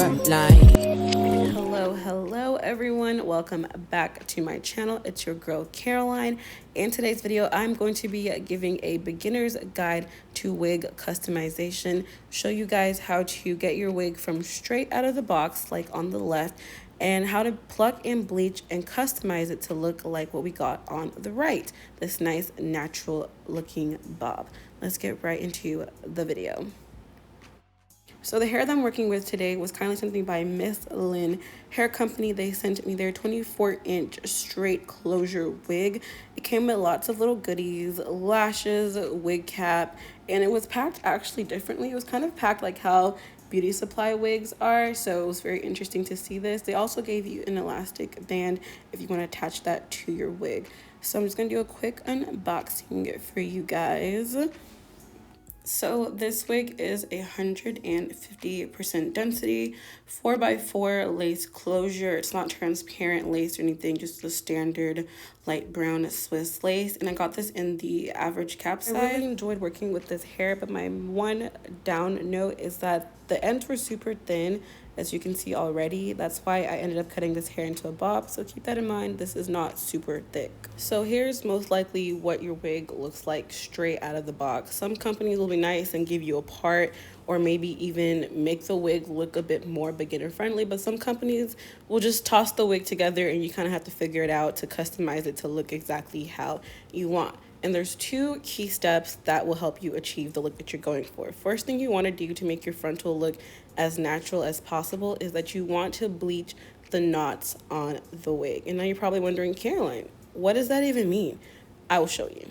line. Hello everyone, welcome back to my channel. It's your girl Caroline. In today's video I'm going to be giving a beginner's guide to wig customization, show you guys how to get your wig from straight out of the box like on the left, and how to pluck and bleach and customize it to look like what we got on the right, this nice natural looking bob. Let's get right into the video. So the hair that I'm working with today was kindly sent me by Mslynn Hair Company. They sent me their 24-inch straight closure wig. It came with lots of little goodies, lashes, wig cap, and it was packed actually differently. It was kind of packed like how beauty supply wigs are, so it was very interesting to see this. They also gave you an elastic band if you want to attach that to your wig. So I'm just going to do a quick unboxing for you guys. So this wig is 150% density, 4x4 lace closure. It's not transparent lace or anything, just the standard light brown Swiss lace. And I got this in the average cap size. I really enjoyed working with this hair, but my one down note is that the ends were super thin, as you can see already. That's why I ended up cutting this hair into a bob, so keep that in mind. This is not super thick. So here's most likely what your wig looks like straight out of the box. Some companies will be nice and give you a part, or maybe even make the wig look a bit more beginner friendly, but some companies will just toss the wig together and you kind of have to figure it out to customize it to look exactly how you want. And there's two key steps that will help you achieve the look that you're going for. First thing you want to do to make your frontal look as natural as possible is that you want to bleach the knots on the wig. And now you're probably wondering, Caroline, what does that even mean? I will show you.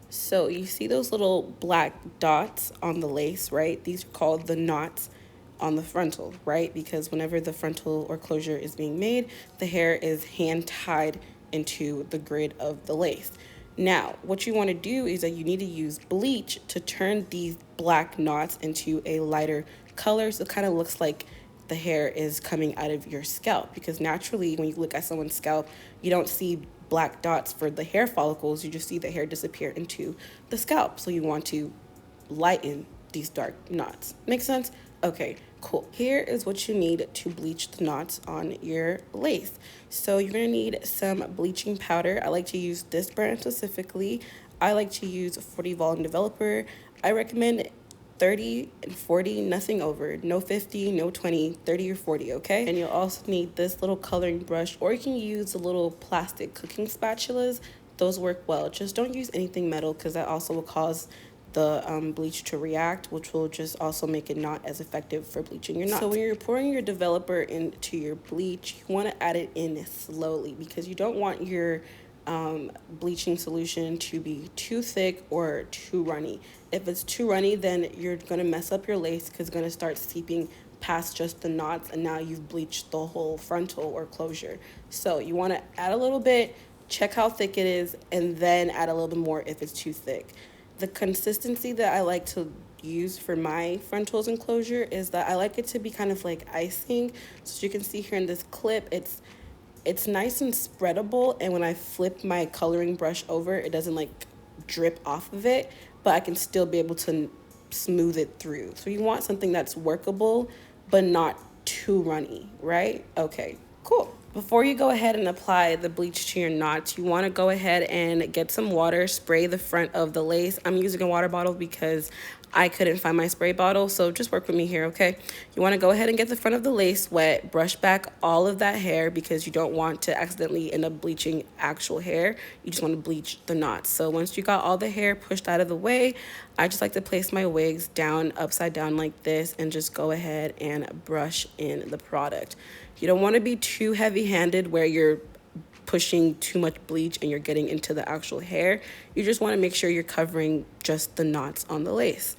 So you see those little black dots on the lace, right? These are called the knots on the frontal, right? Because whenever the frontal or closure is being made, the hair is hand tied into the grid of the lace. Now, what you want to do is that you need to use bleach to turn these black knots into a lighter color, so it kind of looks like the hair is coming out of your scalp, because naturally when you look at someone's scalp, you don't see black dots for the hair follicles, you just see the hair disappear into the scalp. So you want to lighten these dark knots. Make sense? Okay, cool. Here is what you need to bleach the knots on your lace. So you're gonna need some bleaching powder. I like to use this brand specifically. I like to use 40 volume developer. I recommend 30 and 40, nothing over. No 50, no 20, 30 or 40, okay? And you'll also need this little coloring brush, or you can use the little plastic cooking spatulas. Those work well. Just don't use anything metal, because that also will cause the bleach to react, which will just also make it not as effective for bleaching your knots. So when you're pouring your developer into your bleach, you want to add it in slowly, because you don't want your bleaching solution to be too thick or too runny. If it's too runny, then you're going to mess up your lace, because it's going to start seeping past just the knots, and now you've bleached the whole frontal or closure. So you want to add a little bit, check how thick it is, and then add a little bit more if it's too thick. The consistency that I like to use for my frontals and closure is that I like it to be kind of like icing. So as you can see here in this clip, it's nice and spreadable, and when I flip my coloring brush over, it doesn't like drip off of it, but I can still be able to smooth it through. So you want something that's workable but not too runny, right? Okay, cool. Before you go ahead and apply the bleach to your knots, you want to go ahead and get some water, spray the front of the lace. I'm using a water bottle because I couldn't find my spray bottle, so just work with me here, okay? You want to go ahead and get the front of the lace wet, brush back all of that hair, because you don't want to accidentally end up bleaching actual hair. You just want to bleach the knots. So once you got all the hair pushed out of the way, I just like to place my wigs down, upside down like this, and just go ahead and brush in the product. You don't want to be too heavy-handed where you're pushing too much bleach and you're getting into the actual hair. You just want to make sure you're covering just the knots on the lace.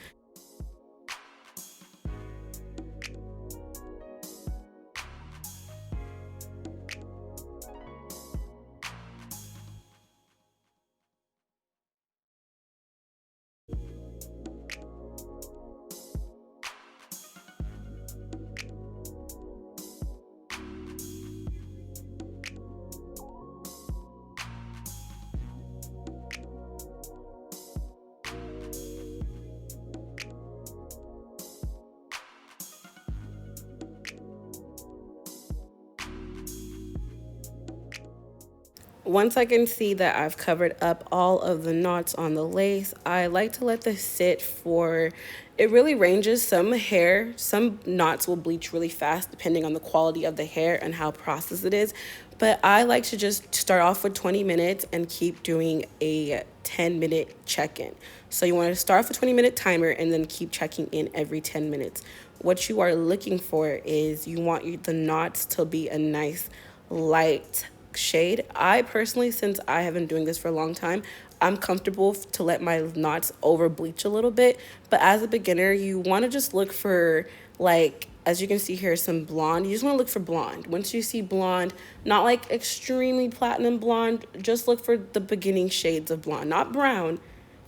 Once I can see that I've covered up all of the knots on the lace, I like to let this sit for, it really ranges. Some knots will bleach really fast depending on the quality of the hair and how processed it is. But I like to just start off with 20 minutes and keep doing a 10-minute check-in. So you want to start off with a 20-minute timer and then keep checking in every 10 minutes. What you are looking for is you want the knots to be a nice light shade. I personally, since I have been doing this for a long time, I'm comfortable to let my knots over bleach a little bit. But as a beginner, you want to just look for, like, as you can see here, some blonde. You just want to look for blonde. Once you see blonde, not like extremely platinum blonde, just look for the beginning shades of blonde, not brown.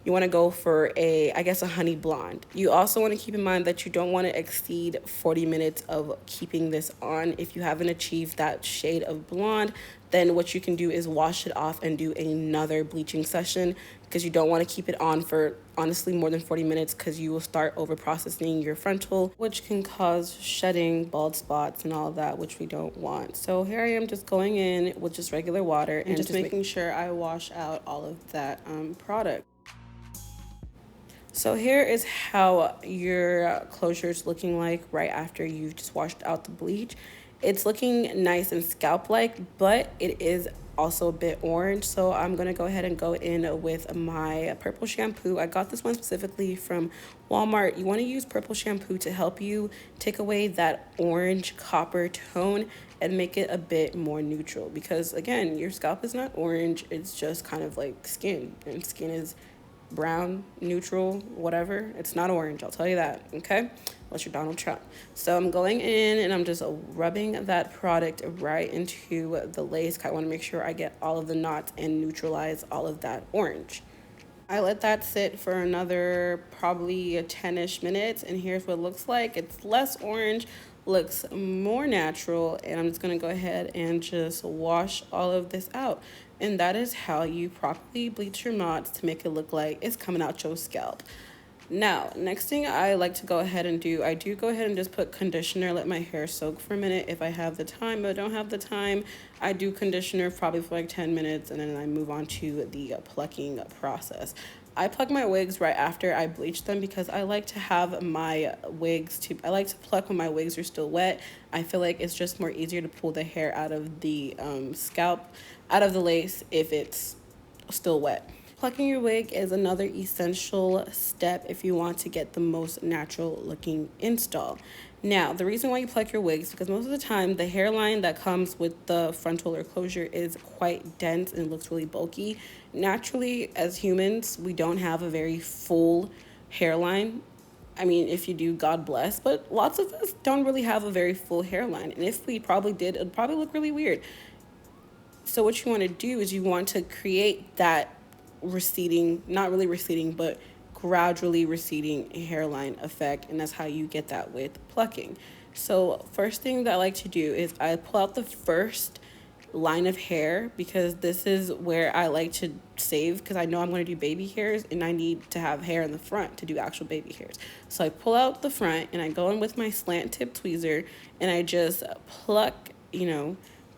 You want to go for I guess a honey blonde. You also want to keep in mind that you don't want to exceed 40 minutes of keeping this on. If you haven't achieved that shade of blonde, then what you can do is wash it off and do another bleaching session, because you don't want to keep it on for honestly more than 40 minutes, because you will start over processing your frontal, which can cause shedding, bald spots, and all of that, which we don't want. So here I am just going in with just regular water and just making sure I wash out all of that product. So here is how your closure is looking like right after you've just washed out the bleach. It's looking nice and scalp-like, but it is also a bit orange. So I'm going to go ahead and go in with my purple shampoo. I got this one specifically from Walmart. You want to use purple shampoo to help you take away that orange copper tone and make it a bit more neutral. Because again, your scalp is not orange. It's just kind of like skin, and skin is brown, neutral, whatever. It's not orange, I'll tell you that, okay? Unless you're Donald Trump. So I'm going in and I'm just rubbing that product right into the lace. I want to make sure I get all of the knots and neutralize all of that orange. I let that sit for another probably 10-ish minutes, and here's what it looks like. It's less orange, looks more natural, and I'm just gonna go ahead and just wash all of this out. And that is how you properly bleach your knots to make it look like it's coming out your scalp. Now, next thing I like to go ahead and do, I do go ahead and just put conditioner, let my hair soak for a minute if I have the time. But I don't have the time, I do conditioner probably for like 10 minutes, and then I move on to the plucking process. I pluck my wigs right after I bleach them, because I like to have my wigs I like to pluck when my wigs are still wet. I feel like it's just more easier to pull the hair out of the scalp, out of the lace if it's still wet. Plucking your wig is another essential step if you want to get the most natural looking install. Now, the reason why you pluck your wigs is because most of the time the hairline that comes with the frontal or closure is quite dense and looks really bulky. Naturally, as humans, we don't have a very full hairline. I mean, if you do, God bless, but lots of us don't really have a very full hairline. And if we probably did, it'd probably look really weird. So what you want to do is you want to create that receding, not really receding, but gradually receding hairline effect, and that's how you get that with plucking. So first thing that I like to do is I pull out the first line of hair, because this is where I like to save, because I know I'm going to do baby hairs and I need to have hair in the front to do actual baby hairs. So I pull out the front and I go in with my slant tip tweezer and I just pluck,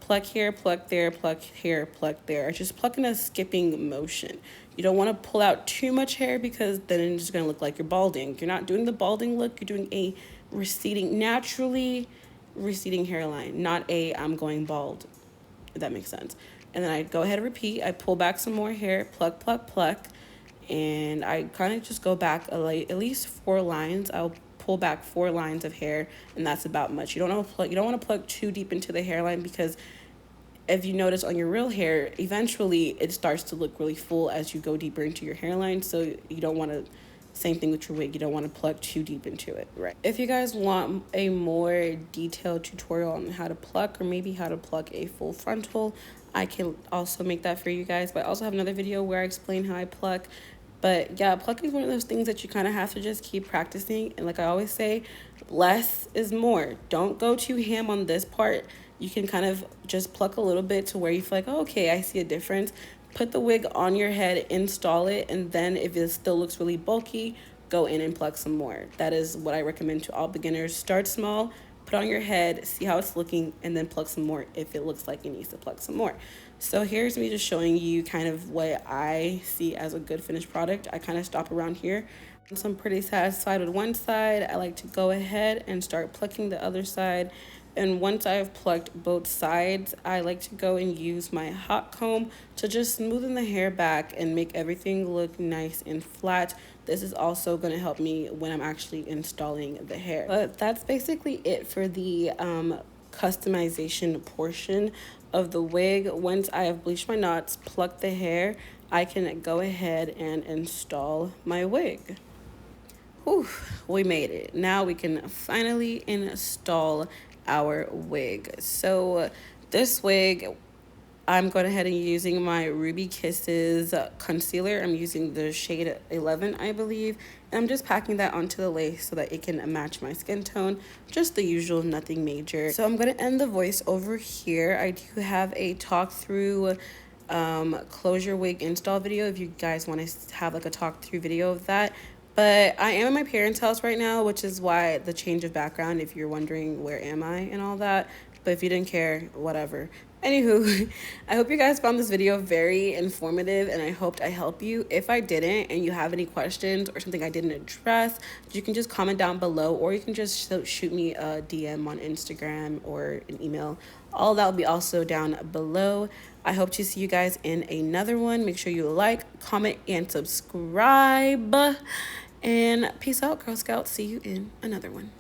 pluck here, pluck there, pluck here, pluck there. I just pluck in a skipping motion. You don't want to pull out too much hair, because then it's just going to look like you're balding. You're not doing the balding look. You're doing a receding, naturally receding hairline, not a I'm going bald, if that makes sense. And then I go ahead and repeat. I pull back some more hair, pluck, pluck, pluck. And I kind of just go back at least 4 lines. I'll pull back 4 lines of hair, and that's about much. You don't want to pluck too deep into the hairline, because if you notice on your real hair, eventually it starts to look really full as you go deeper into your hairline. So you don't want to, same thing with your wig, you don't want to pluck too deep into it, right? If you guys want a more detailed tutorial on how to pluck, or maybe how to pluck a full frontal, I can also make that for you guys. But I also have another video where I explain how I pluck. But yeah, plucking is one of those things that you kind of have to just keep practicing. And like I always say, less is more. Don't go too ham on this part. You can kind of just pluck a little bit to where you feel like, oh, okay, I see a difference. Put the wig on your head, install it, and then if it still looks really bulky, go in and pluck some more. That is what I recommend to all beginners. Start small, put on your head, see how it's looking, and then pluck some more if it looks like it needs to pluck some more. So here's me just showing you kind of what I see as a good finished product. I kind of stop around here. So I'm pretty satisfied with one side. I like to go ahead and start plucking the other side. And once I've plucked both sides, I like to go and use my hot comb to just smoothen the hair back and make everything look nice and flat. This is also going to help me when I'm actually installing the hair. But that's basically it for the customization portion of the wig. Once I have bleached my knots, plucked the hair, I can go ahead and install my wig. Whew, we made it. Now we can finally install our wig. So this wig, I'm going ahead and using my Ruby Kisses concealer. I'm using the shade 11, I believe. And I'm just packing that onto the lace so that it can match my skin tone. Just the usual, nothing major. So I'm going to end the voice over here. I do have a talk through Closure Wig install video if you guys want to have like a talk through video of that. But I am at my parents' house right now, which is why the change of background, if you're wondering where am I and all that. But if you didn't care, whatever. Anywho, I hope you guys found this video very informative and I hoped I helped you. If I didn't and you have any questions or something I didn't address, you can just comment down below or you can just shoot me a DM on Instagram or an email. All that will be also down below. I hope to see you guys in another one. Make sure you like, comment, and subscribe. And peace out, Girl Scouts. See you in another one.